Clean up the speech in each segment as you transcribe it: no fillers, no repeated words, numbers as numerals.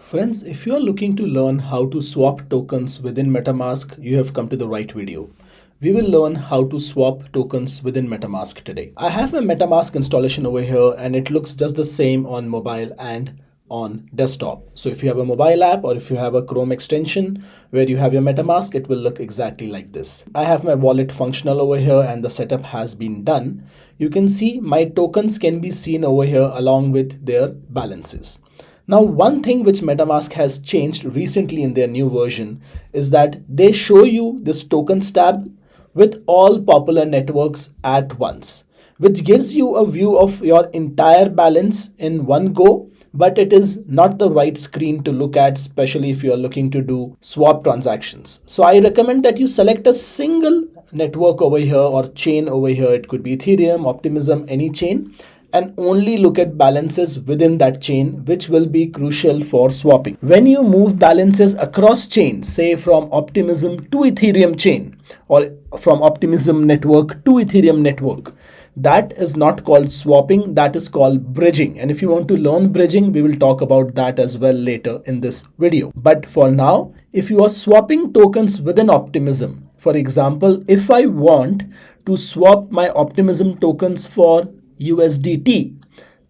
Friends, if you are looking to learn how to swap tokens within MetaMask, you have come to the right video. We will learn how to swap tokens within MetaMask today. I have my MetaMask installation over here and it looks just the same on mobile and on desktop. So if you have a mobile app or if you have a Chrome extension where you have your MetaMask, it will look exactly like this. I have my wallet functional over here and the setup has been done. You can see my tokens can be seen over here along with their balances. Now, one thing which MetaMask has changed recently in their new version is that they show you this tokens tab with all popular networks at once, which gives you a view of your entire balance in one go, but it is not the right screen to look at, especially if you are looking to do swap transactions. So I recommend that you select a single network over here or chain over here. It could be Ethereum, Optimism, any chain, and only look at balances within that chain, which will be crucial for swapping. When you move balances across chains, say from Optimism to Ethereum chain or from Optimism network to Ethereum network, that is not called swapping, that is called bridging. And if you want to learn bridging, we will talk about that as well later in this video. But for now, if you are swapping tokens within Optimism, for example, if I want to swap my Optimism tokens for USDT,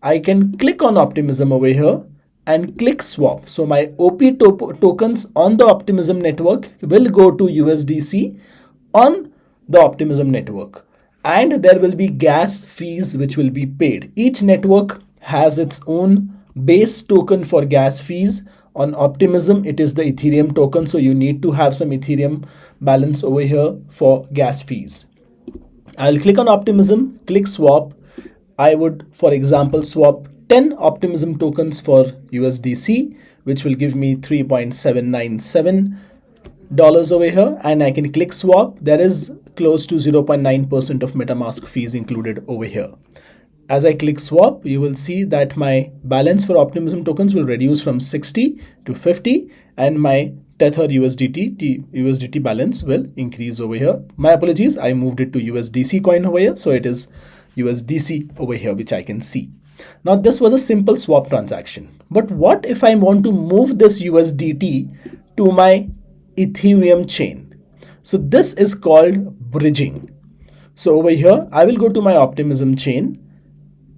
I can click on Optimism over here and click swap. So my OP tokens on the Optimism network will go to USDC on the Optimism network. And there will be gas fees which will be paid. Each network has its own base token for gas fees. On Optimism, it is the Ethereum token. So you need to have some Ethereum balance over here for gas fees. I'll click on Optimism, click swap. I would, for example, swap 10 Optimism tokens for USDC, which will give me $3.797 over here. And I can click swap. There is close to 0.9% of MetaMask fees included over here. As I click swap, you will see that my balance for Optimism tokens will reduce from 60 to 50 and my Tether USDT balance will increase over here. My apologies, I moved it to USDC coin over here. So it is USDC over here, which I can see. Now this was a simple swap transaction. But what if I want to move this USDT to my Ethereum chain? So this is called bridging. So over here, I will go to my Optimism chain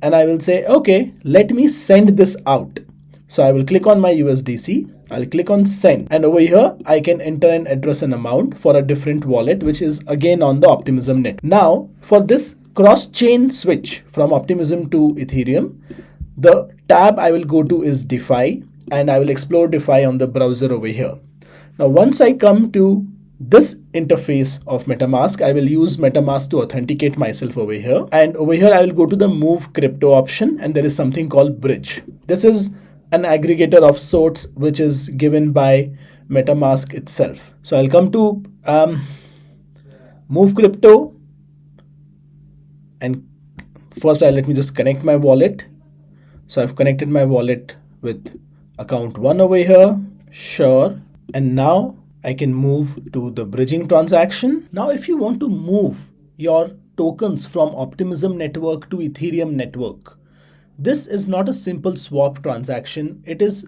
and I will say, okay, let me send this out. So I will click on my USDC. I'll click on send. And over here, I can enter and address an amount for a different wallet, which is again on the Optimism net. Now for this cross-chain switch from Optimism to Ethereum, the tab I will go to is DeFi and I will explore DeFi on the browser over here. Now, once I come to this interface of MetaMask, I will use MetaMask to authenticate myself over here. And over here, I will go to the move crypto option and there is something called bridge. This is an aggregator of sorts, which is given by MetaMask itself. So I'll come to move crypto. And first, let me just connect my wallet. So I've connected my wallet with account 1 over here. Sure. And now I can move to the bridging transaction. Now, if you want to move your tokens from Optimism network to Ethereum network, this is not a simple swap transaction. It is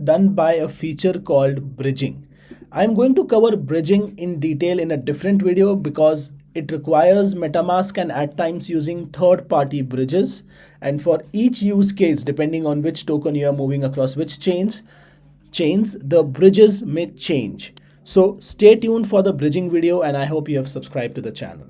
done by a feature called bridging. I'm going to cover bridging in detail in a different video because it requires MetaMask and at times using third-party bridges. And for each use case, depending on which token you are moving across which chains, the bridges may change. So stay tuned for the bridging video and I hope you have subscribed to the channel.